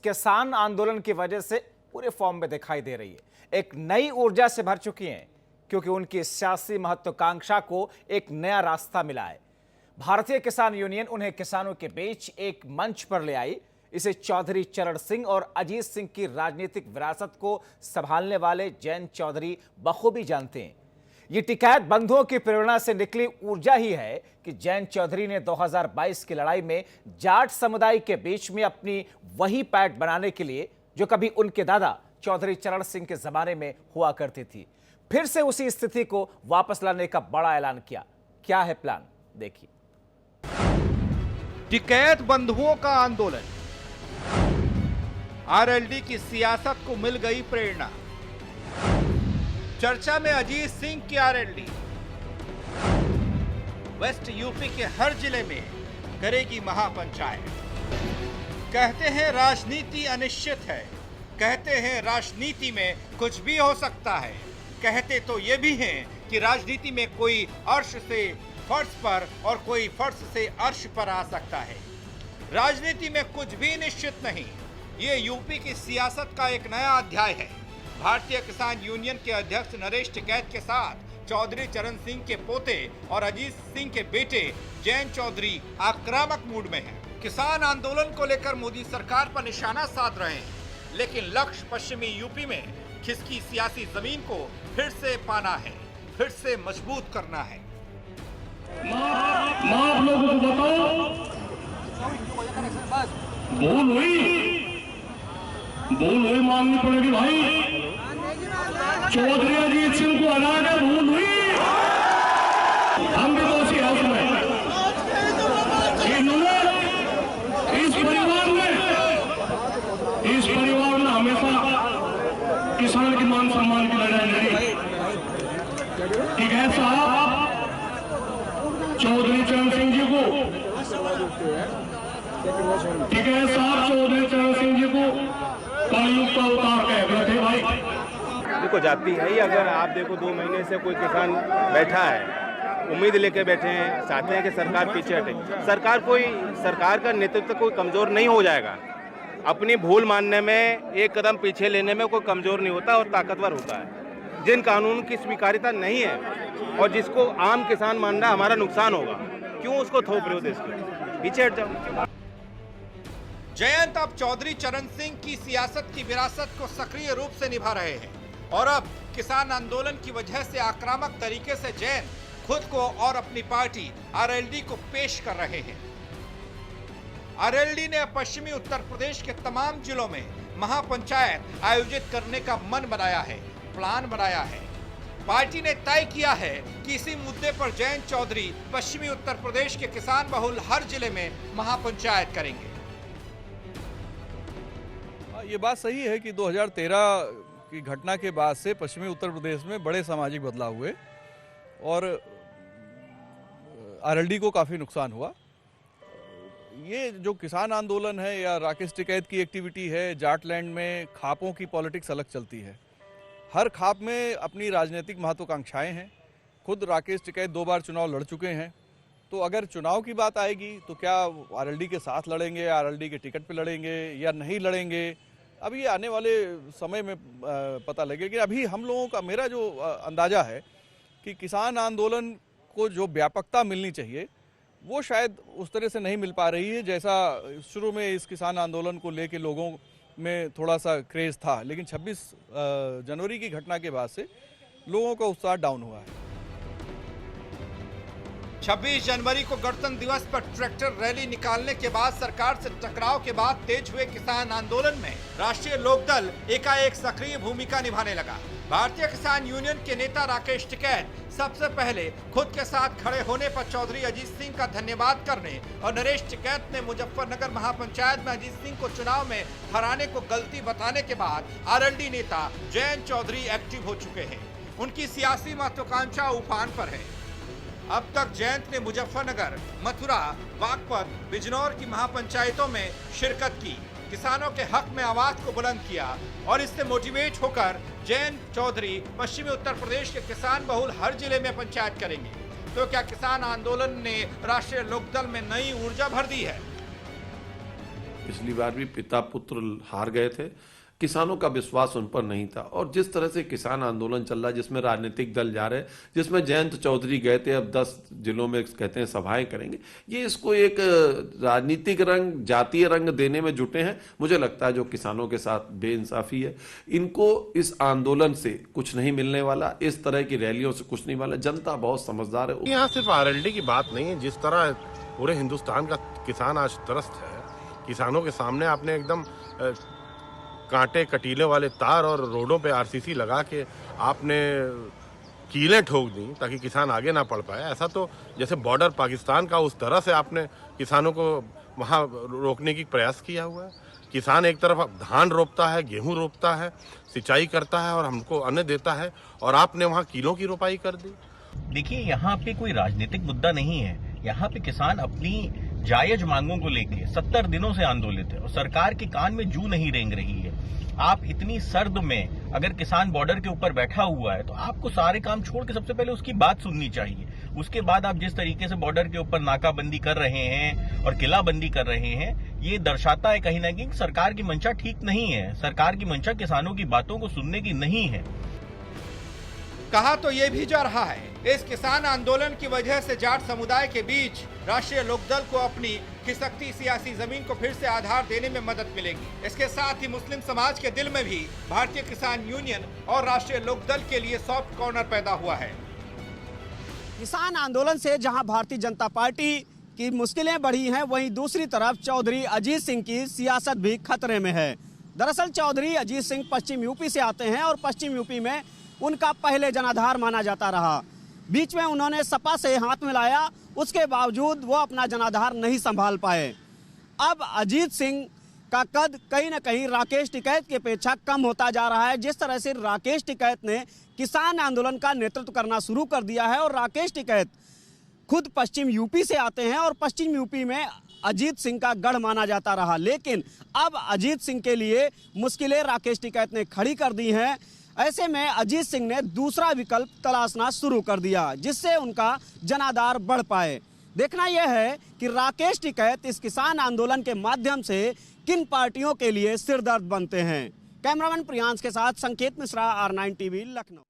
किसान आंदोलन की वजह से पूरे फॉर्म में दिखाई दे रही है। एक नई ऊर्जा से भर चुकी हैं क्योंकि उनकी सियासी महत्वाकांक्षा को एक नया रास्ता मिला है। भारतीय किसान यूनियन उन्हें किसानों के बीच एक मंच पर ले आई। इसे चौधरी चरण सिंह और अजीत सिंह की राजनीतिक विरासत को संभालने वाले जयंत चौधरी बखूबी जानते हैं। ये टिकैत बंधुओं की प्रेरणा से निकली ऊर्जा ही है कि जयंत चौधरी ने 2022 की लड़ाई में जाट समुदाय के बीच में अपनी वही पैठ बनाने के लिए जो कभी उनके दादा चौधरी चरण सिंह के जमाने में हुआ करती थी, फिर से उसी स्थिति को वापस लाने का बड़ा ऐलान किया। क्या है प्लान, देखिए। टिकैत बंधुओं का आंदोलन, आरएलडी की सियासत को मिल गई प्रेरणा। चर्चा में अजीत सिंह की आरएलडी वेस्ट यूपी के हर जिले में करेगी महापंचायत। कहते हैं राजनीति अनिश्चित है, कहते हैं राजनीति में कुछ भी हो सकता है, कहते तो ये भी हैं कि राजनीति में कोई अर्श से फर्श पर और कोई फर्श से अर्श पर आ सकता है। राजनीति में कुछ भी निश्चित नहीं। ये यूपी की सियासत का एक नया अध्याय है। भारतीय किसान यूनियन के अध्यक्ष नरेश टिकैत के साथ चौधरी चरण सिंह के पोते और अजीत सिंह के बेटे जयंत चौधरी आक्रामक मूड में हैं। किसान आंदोलन को लेकर मोदी सरकार पर निशाना साध रहे हैं, लेकिन लक्ष्य पश्चिमी यूपी में खिसकी सियासी जमीन को फिर से पाना है, फिर से मजबूत करना है। आप लोगों को बताओ, भूल हुई माननी पड़ेगी भाई। चौधरी अजीत सिंह को हरा के भूल हुई, हम भी दोषी हैं उसमें। इन्होंने इस परिवार में हमेशा किसान की मान सम्मान की लड़ाई लड़ी। ठीक है साहब, चौधरी चरण सिंह जी को, ठीक है साहब, चौधरी चरण सिंह जी को कलयुग का उतार कह रहे थे भाई। देखो जाती है ही, अगर आप देखो 2 महीने से कोई किसान बैठा है, उम्मीद लेके बैठे हैं, चाहते हैं कि सरकार पीछे हटे। सरकार का नेतृत्व कोई कमजोर नहीं हो जाएगा। अपनी भूल मानने में, एक कदम पीछे लेने में कोई कमजोर नहीं होता और ताकतवर होता है। जिन कानून की स्वीकार्यता नहीं है और जिसको आम किसान मानना हमारा नुकसान होगा, क्यों उसको थोप रहे हो देश को? पीछे हट जाओ। जयंत अब चौधरी चरण सिंह की सियासत की विरासत को सक्रिय रूप से निभा रहे हैं और अब किसान आंदोलन की वजह से आक्रामक तरीके से जयंत खुद को और अपनी पार्टी आरएलडी को पेश कर रहे हैं। आरएलडी ने पश्चिमी उत्तर प्रदेश के तमाम जिलों में महापंचायत आयोजित करने का मन बनाया है, प्लान बनाया है। पार्टी ने तय किया है कि इसी मुद्दे पर जयंत चौधरी पश्चिमी उत्तर प्रदेश के किसान बहुल हर जिले में महापंचायत करेंगे। ये बात सही है कि 2013 की घटना के बाद से पश्चिमी उत्तर प्रदेश में बड़े सामाजिक बदलाव हुए और आरएलडी को काफ़ी नुकसान हुआ। ये जो किसान आंदोलन है या राकेश टिकैत की एक्टिविटी है, जाटलैंड में खापों की पॉलिटिक्स अलग चलती है। हर खाप में अपनी राजनीतिक महत्वाकांक्षाएं हैं। खुद राकेश टिकैत 2 बार चुनाव लड़ चुके हैं, तो अगर चुनाव की बात आएगी तो क्या आरएलडी के साथ लड़ेंगे, आरएलडी के टिकट पे लड़ेंगे या नहीं लड़ेंगे, अभी ये आने वाले समय में पता लगेगा। अभी हम लोगों का, मेरा जो अंदाजा है कि किसान आंदोलन को जो व्यापकता मिलनी चाहिए वो शायद उस तरह से नहीं मिल पा रही है जैसा शुरू में इस किसान आंदोलन को लेके लोगों में थोड़ा सा क्रेज था। लेकिन 26 जनवरी की घटना के बाद से लोगों का उत्साह डाउन हुआ है। 26 जनवरी को गणतंत्र दिवस पर ट्रैक्टर रैली निकालने के बाद सरकार से टकराव के बाद तेज हुए किसान आंदोलन में राष्ट्रीय लोकदल एकाएक सक्रिय भूमिका निभाने लगा। भारतीय किसान यूनियन के नेता राकेश टिकैत सबसे पहले खुद के साथ खड़े होने पर चौधरी अजीत सिंह का धन्यवाद करने और नरेश टिकैत ने मुजफ्फरनगर महापंचायत में अजीत सिंह को चुनाव में हराने को गलती बताने के बाद आरएलडी नेता जयंत चौधरी एक्टिव हो चुके हैं। उनकी सियासी महत्वाकांक्षा उफान पर है। अब तक जयंत ने मुजफ्फरनगर, मथुरा, बागपत, बिजनौर की महापंचायतों में शिरकत की, किसानों के हक में आवाज को बुलंद किया और इससे मोटिवेट होकर जयंत चौधरी पश्चिमी उत्तर प्रदेश के किसान बहुल हर जिले में पंचायत करेंगे। तो क्या किसान आंदोलन ने राष्ट्रीय लोकदल में नई ऊर्जा भर दी है? पिछली बार भी पिता पुत्र हार गए थे, किसानों का विश्वास उन पर नहीं था। और जिस तरह से किसान आंदोलन चल रहा है, जिसमें राजनीतिक दल जा रहे हैं, जिसमें जयंत चौधरी गए थे, अब 10 जिलों में कहते हैं सभाएं करेंगे, ये इसको एक राजनीतिक रंग, जातीय रंग देने में जुटे हैं। मुझे लगता है जो किसानों के साथ बेइंसाफी है, इनको इस आंदोलन से कुछ नहीं मिलने वाला, इस तरह की रैलियों से कुछ नहीं वाला। जनता बहुत समझदार है। यहाँ सिर्फ आरएलडी की बात नहीं है, जिस तरह पूरे हिंदुस्तान का किसान आज त्रस्त है, किसानों के सामने आपने एकदम कांटे कटीले वाले तार और रोडों पे आरसीसी लगा के आपने कीलें ठोक दी ताकि किसान आगे ना बढ़ पाए। ऐसा तो जैसे बॉर्डर पाकिस्तान का, उस तरह से आपने किसानों को वहाँ रोकने की प्रयास किया हुआ है। किसान एक तरफ धान रोपता है, गेहूं रोपता है, सिंचाई करता है और हमको अन्न देता है, और आपने वहाँ कीलों की रोपाई कर दी। देखिए, यहाँ पे कोई राजनीतिक मुद्दा नहीं है। यहाँ पे किसान अपनी जायज मांगों को लेके 70 दिनों से आंदोलित है और सरकार के कान में जू नहीं रेंग रही है। आप इतनी सर्द में अगर किसान बॉर्डर के ऊपर बैठा हुआ है तो आपको सारे काम छोड़ के सबसे पहले उसकी बात सुननी चाहिए। उसके बाद आप जिस तरीके से बॉर्डर के ऊपर नाकाबंदी कर रहे हैं और किलाबंदी कर रहे हैं, ये दर्शाता है कहीं ना कहीं सरकार की मंशा ठीक नहीं है। सरकार की मंशा किसानों की बातों को सुनने की नहीं है। कहा तो ये भी जा रहा है, इस किसान आंदोलन की वजह से जाट समुदाय के बीच राष्ट्रीय लोकदल को अपनी खिसकती सियासी जमीन को फिर से आधार देने में मदद मिलेगी। इसके साथ ही मुस्लिम समाज के दिल में भी भारतीय किसान यूनियन और राष्ट्रीय लोकदल के लिए सॉफ्ट कॉर्नर पैदा हुआ है। किसान आंदोलन से जहां भारतीय जनता पार्टी की मुश्किलें बढ़ी हैं, वहीं दूसरी तरफ चौधरी अजीत सिंह की सियासत भी खतरे में है। दरअसल चौधरी अजीत सिंह पश्चिम यूपी से आते हैं और पश्चिम यूपी में उनका पहले जनाधार माना जाता रहा। बीच में उन्होंने सपा से हाथ मिलाया, उसके बावजूद वो अपना जनाधार नहीं संभाल पाए। अब अजीत सिंह का कद कहीं न कहीं राकेश टिकैत की अपेक्षा कम होता जा रहा है। जिस तरह से राकेश टिकैत ने किसान आंदोलन का नेतृत्व करना शुरू कर दिया है, और राकेश टिकैत खुद पश्चिम यूपी से आते हैं और पश्चिम यूपी में अजीत सिंह का गढ़ माना जाता रहा। लेकिन अब अजीत सिंह के लिए मुश्किलें राकेश टिकैत ने खड़ी कर दी हैं। ऐसे में अजीत सिंह ने दूसरा विकल्प तलाशना शुरू कर दिया, जिससे उनका जनाधार बढ़ पाए। देखना यह है कि राकेश टिकैत इस किसान आंदोलन के माध्यम से किन पार्टियों के लिए सिरदर्द बनते हैं। कैमरामैन प्रियांश के साथ संकेत मिश्रा, R9 TV, लखनऊ।